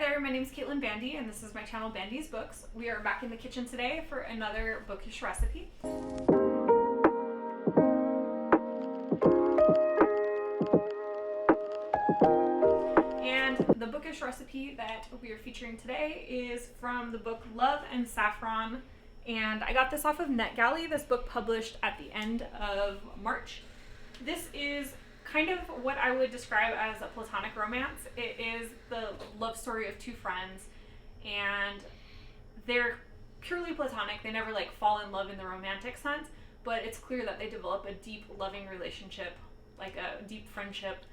there, my name is Caitlin Bandy, and this is my channel BandysBooks. We are back in the kitchen today for another bookish recipe. And the bookish recipe that we are featuring today is from the book Love Saffron, and I got this off of NetGalley, this book published at the end of March. This is kind of what I would describe as a platonic romance. It is the love story of two friends, and they're purely platonic. They never like fall in love in the romantic sense, but it's clear that they develop a deep loving relationship, like a deep friendship,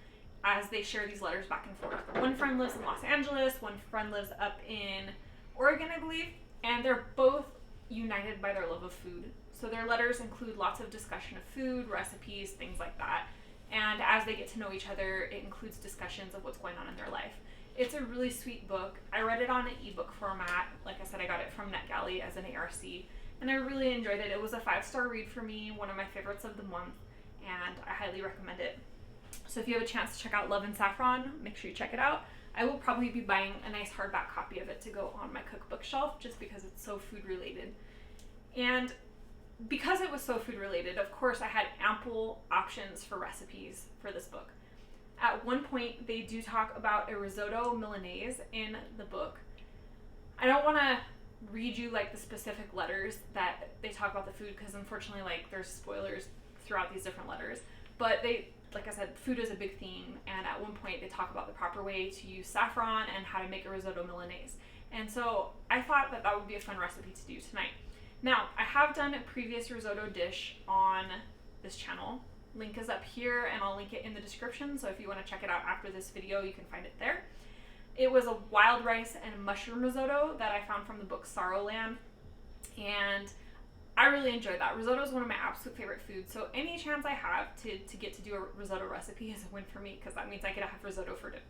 as they share these letters back and forth. One friend lives in Los Angeles, one friend lives up in Oregon, I believe, and they're both united by their love of food. So their letters include lots of discussion of food, recipes, things like that. And as they get to know each other, it includes discussions of what's going on in their life. It's a really sweet book. I read it on an ebook format. Like I said, I got it from NetGalley as an ARC, and I really enjoyed it. It was a 5-star read for me, one of my favorites of the month, and I highly recommend it. So if you have a chance to check out Love Saffron, make sure you check it out. I will probably be buying a nice hardback copy of it to go on my cookbook shelf, just because it's so food related. And because it was so food related, of course I had ample options for recipes for this book. At one point they do talk about a risotto Milanese in the book. I don't want to read you like the specific letters that they talk about the food, because unfortunately like there's spoilers throughout these different letters, but they, like I said, food is a big theme, and at one point they talk about the proper way to use saffron and how to make a risotto Milanese. And so I thought that that would be a fun recipe to do tonight. Now, I have done a previous risotto dish on this channel. Link is up here, and I'll link it in the description, so if you want to check it out after this video, you can find it there. It was a wild rice and mushroom risotto that I found from the book Sorrowland, and I really enjoyed that. Risotto is one of my absolute favorite foods, so any chance I have to get to do a risotto recipe is a win for me, because that means I get to have risotto for dinner.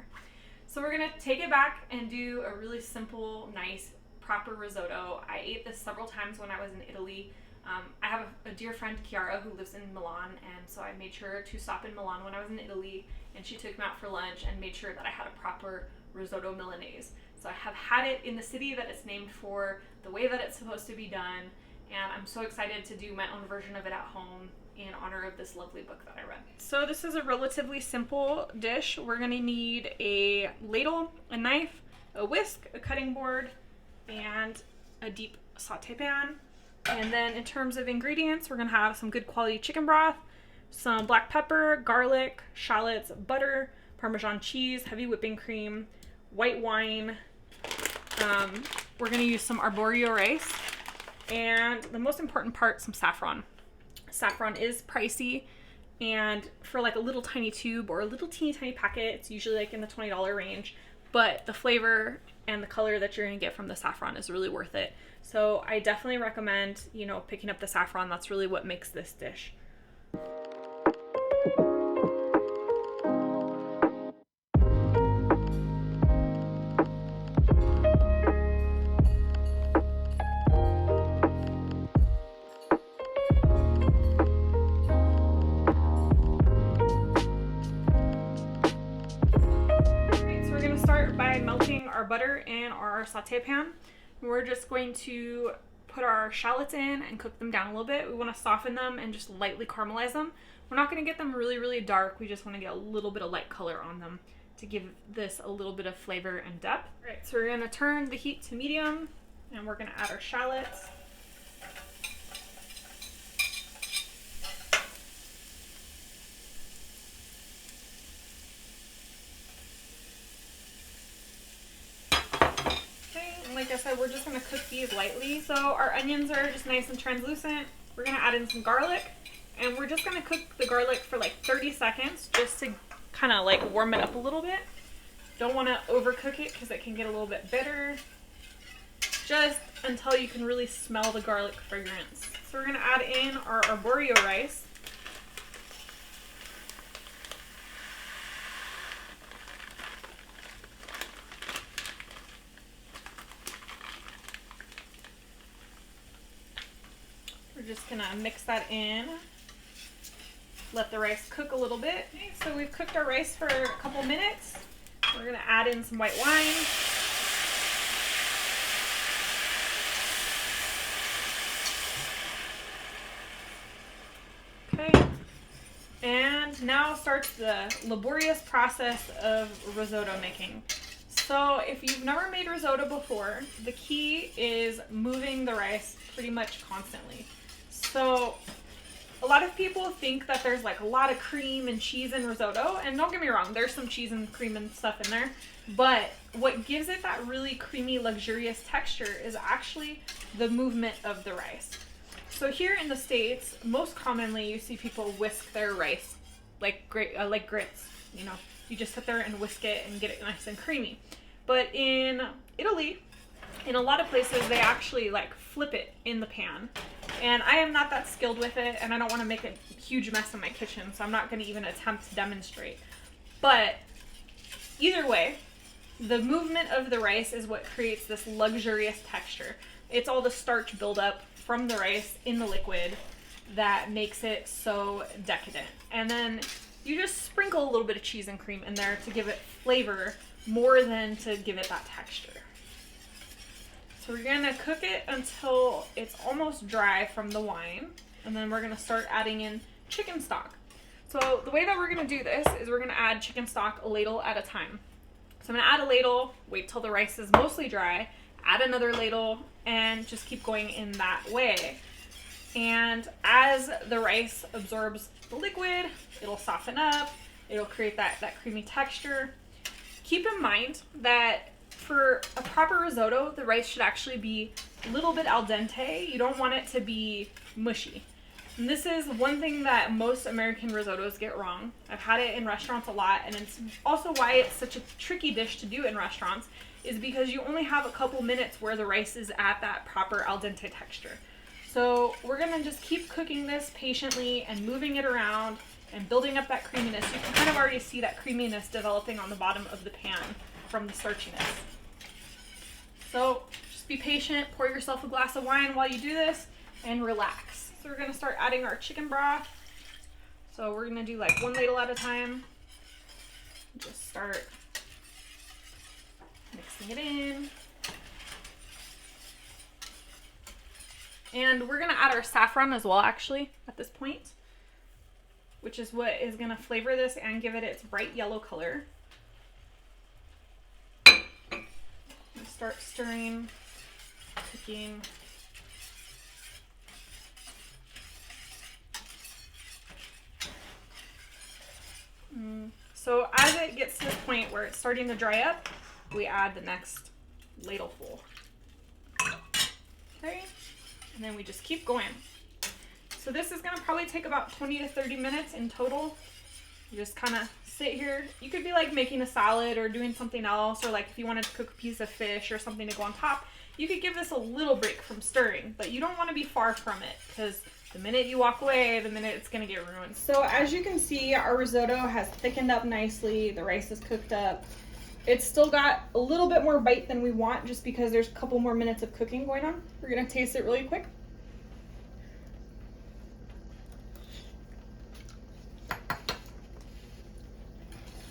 So we're going to take it back and do a really simple, nice, proper risotto. I ate this several times when I was in Italy. I have a dear friend, Chiara, who lives in Milan, and so I made sure to stop in Milan when I was in Italy, and she took me out for lunch and made sure that I had a proper risotto Milanese. So I have had it in the city that it's named for, the way that it's supposed to be done, and I'm so excited to do my own version of it at home in honor of this lovely book that I read. So this is a relatively simple dish. We're going to need a ladle, a knife, a whisk, a cutting board, and a deep saute pan. And then in terms of ingredients, we're gonna have some good quality chicken broth, some black pepper, garlic, shallots, butter, Parmesan cheese, heavy whipping cream, white wine. We're gonna use some arborio rice, and the most important part, some saffron. Saffron is pricey, and for like a little tiny tube or a little teeny tiny packet, it's usually like in the $20 range, but the flavor and the color that you're gonna get from the saffron is really worth it. So I definitely recommend, picking up the saffron. That's really what makes this dish. By melting our butter in our saute pan. We're just going to put our shallots in and cook them down a little bit. We want to soften them and just lightly caramelize them. We're not going to get them really, really dark. We just want to get a little bit of light color on them to give this a little bit of flavor and depth. All right, so we're going to turn the heat to medium, and we're going to add our shallots. Like I said, we're just going to cook these lightly. So our onions are just nice and translucent. We're going to add in some garlic, and we're just going to cook the garlic for like 30 seconds just to kind of like warm it up a little bit. Don't want to overcook it because it can get a little bit bitter. Just until you can really smell the garlic fragrance. So we're going to add in our arborio rice. We're just gonna mix that in, let the rice cook a little bit. Okay, so we've cooked our rice for a couple minutes. We're gonna add in some white wine. Okay. And now starts the laborious process of risotto making. So if you've never made risotto before, the key is moving the rice pretty much constantly. So a lot of people think that there's like a lot of cream and cheese in risotto, and don't get me wrong, there's some cheese and cream and stuff in there, but what gives it that really creamy, luxurious texture is actually the movement of the rice. So here in the States, most commonly you see people whisk their rice like grits. You know, you just sit there and whisk it and get it nice and creamy. But in Italy, in a lot of places, they actually like flip it in the pan. And I am not that skilled with it, and I don't want to make a huge mess in my kitchen, so I'm not going to even attempt to demonstrate. But either way, the movement of the rice is what creates this luxurious texture. It's all the starch buildup from the rice in the liquid that makes it so decadent. And then you just sprinkle a little bit of cheese and cream in there to give it flavor more than to give it that texture. So we're gonna cook it until it's almost dry from the wine, and then we're gonna start adding in chicken stock. So the way that we're gonna do this is we're gonna add chicken stock a ladle at a time. So I'm gonna add a ladle, wait till the rice is mostly dry, add another ladle, and just keep going in that way. And as the rice absorbs the liquid, it'll soften up, it'll create that creamy texture. Keep in mind that for a proper risotto, the rice should actually be a little bit al dente. You don't want it to be mushy. And this is one thing that most American risottos get wrong. I've had it in restaurants a lot, and it's also why it's such a tricky dish to do in restaurants, is because you only have a couple minutes where the rice is at that proper al dente texture. So we're gonna just keep cooking this patiently and moving it around and building up that creaminess. You can kind of already see that creaminess developing on the bottom of the pan from the starchiness. So just be patient, pour yourself a glass of wine while you do this, and relax. So we're gonna start adding our chicken broth. So we're gonna do like one ladle at a time. Just start mixing it in. And we're gonna add our saffron as well, actually, at this point, which is what is gonna flavor this and give it its bright yellow color. Start stirring, cooking. So as it gets to this point where it's starting to dry up, we add the next ladleful. Okay, and then we just keep going. So this is gonna probably take about 20 to 30 minutes in total. You just kind of sit here. You could be like making a salad or doing something else, or like if you wanted to cook a piece of fish or something to go on top, you could give this a little break from stirring, but you don't want to be far from it, because the minute you walk away, the minute it's gonna get ruined. So as you can see, our risotto has thickened up nicely. The rice is cooked up. It's still got a little bit more bite than we want, just because there's a couple more minutes of cooking going on. We're gonna taste it really quick.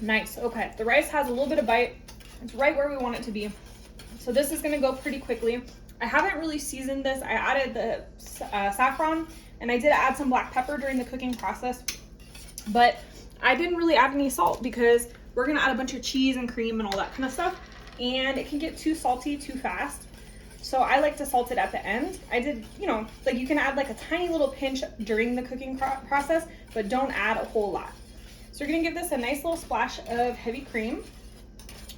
Nice. Okay, the rice has a little bit of bite. It's right where we want it to be. So this is gonna go pretty quickly. I haven't really seasoned this. I added the saffron, and I did add some black pepper during the cooking process, but I didn't really add any salt because we're gonna add a bunch of cheese and cream and all that kind of stuff, and it can get too salty too fast. So I like to salt it at the end. I did, you know, like you can add like a tiny little pinch during the cooking process, but don't add a whole lot. So we're gonna give this a nice little splash of heavy cream,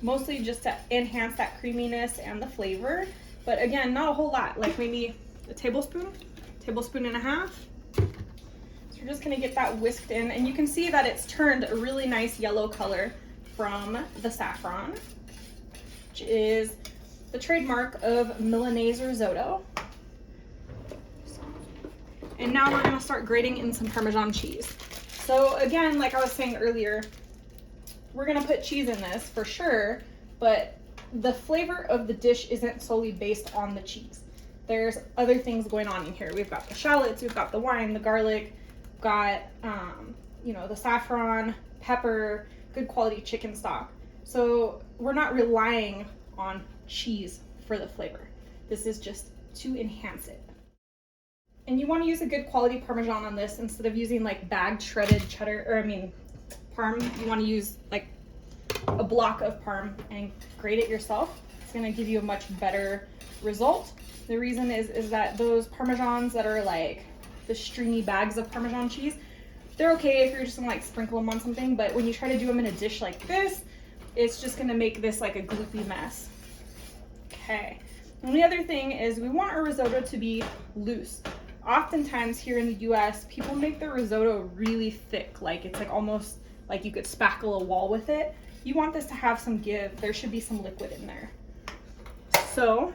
mostly just to enhance that creaminess and the flavor. But again, not a whole lot, like maybe a tablespoon and a half. So we're just gonna get that whisked in, and you can see that it's turned a really nice yellow color from the saffron, which is the trademark of Milanese risotto. And now we're gonna start grating in some Parmesan cheese. So again, like I was saying earlier, we're gonna put cheese in this for sure, but the flavor of the dish isn't solely based on the cheese. There's other things going on in here. We've got the shallots, we've got the wine, the garlic, we've got you know, the saffron, pepper, good quality chicken stock. So we're not relying on cheese for the flavor. This is just to enhance it. And you want to use a good quality Parmesan on this instead of using like bagged shredded cheddar, or I mean, Parm. You want to use like a block of Parm and grate it yourself. It's going to give you a much better result. The reason is that those Parmesans that are like the stringy bags of Parmesan cheese, they're okay if you're just gonna like sprinkle them on something, but when you try to do them in a dish like this, it's just gonna make this like a gloopy mess. Okay. And the other thing is we want our risotto to be loose. Oftentimes here in the US, people make their risotto really thick, like it's like almost like you could spackle a wall with it. You want this to have some give. There should be some liquid in there. So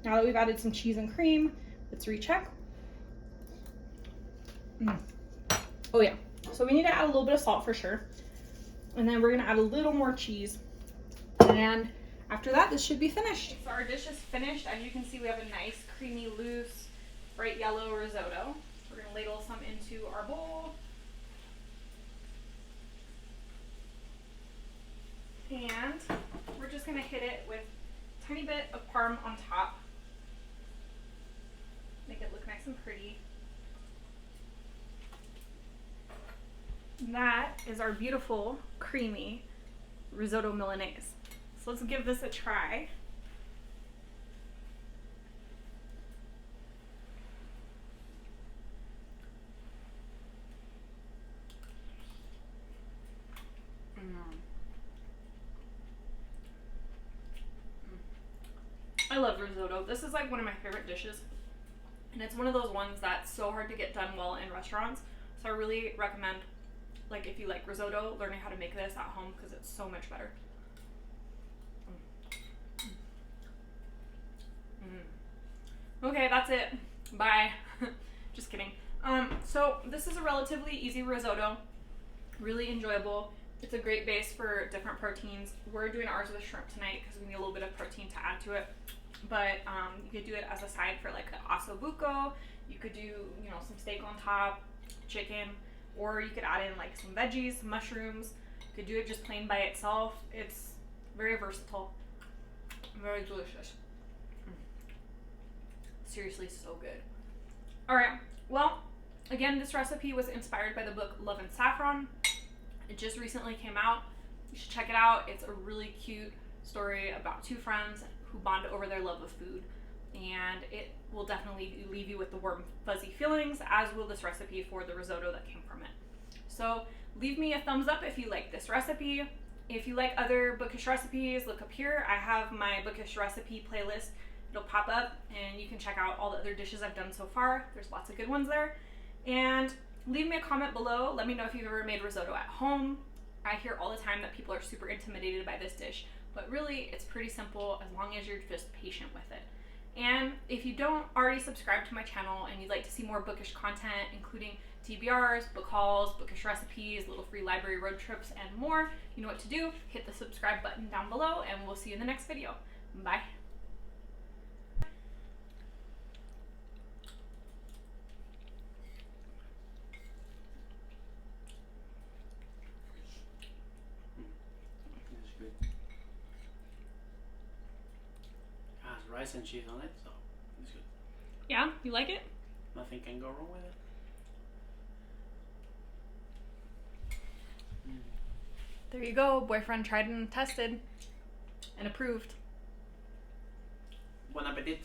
now that we've added some cheese and cream, let's recheck. Oh yeah, so we need to add a little bit of salt for sure. And then we're gonna add a little more cheese. And after that, this should be finished. So our dish is finished. As you can see, we have a nice, creamy, loose, bright yellow risotto. We're gonna ladle some into our bowl. And we're just gonna hit it with a tiny bit of Parm on top. Make it look nice and pretty. That is our beautiful, creamy Risotto Milanese. So let's give this a try. I love risotto. This is like one of my favorite dishes. And it's one of those ones that's so hard to get done well in restaurants. So I really recommend, like, if you like risotto, learning how to make this at home because it's so much better. Okay, that's it. Bye. Just kidding. So this is a relatively easy risotto. Really enjoyable. It's a great base for different proteins. We're doing ours with shrimp tonight because we need a little bit of protein to add to it. But you could do it as a side for like an osso buco. You could do, you know, some steak on top, chicken, or you could add in like some veggies, some mushrooms. You could do it just plain by itself. It's very versatile, very delicious. Seriously, so good. All right, well, again, this recipe was inspired by the book Love Saffron. It just recently came out. You should check it out. It's a really cute story about two friends who bond over their love of food, and it will definitely leave you with the warm, fuzzy feelings, as will this recipe for the risotto that came from it. So leave me a thumbs up if you like this recipe. If you like other Bookish recipes, look up here. I have my Bookish recipe playlist. It'll pop up and you can check out all the other dishes I've done so far. There's lots of good ones there. And leave me a comment below. Let me know if you've ever made risotto at home. I hear all the time that people are super intimidated by this dish, but really it's pretty simple as long as you're just patient with it. And if you don't already subscribe to my channel and you'd like to see more Bookish content, including TBRs, book hauls, Bookish recipes, little free library road trips, and more, you know what to do. Hit the subscribe button down below and we'll see you in the next video. Bye. That's good. Has rice and cheese on it, so it's good. Yeah, you like it? Nothing can go wrong with it. There you go. Boyfriend tried and tested and approved. Bon appetit.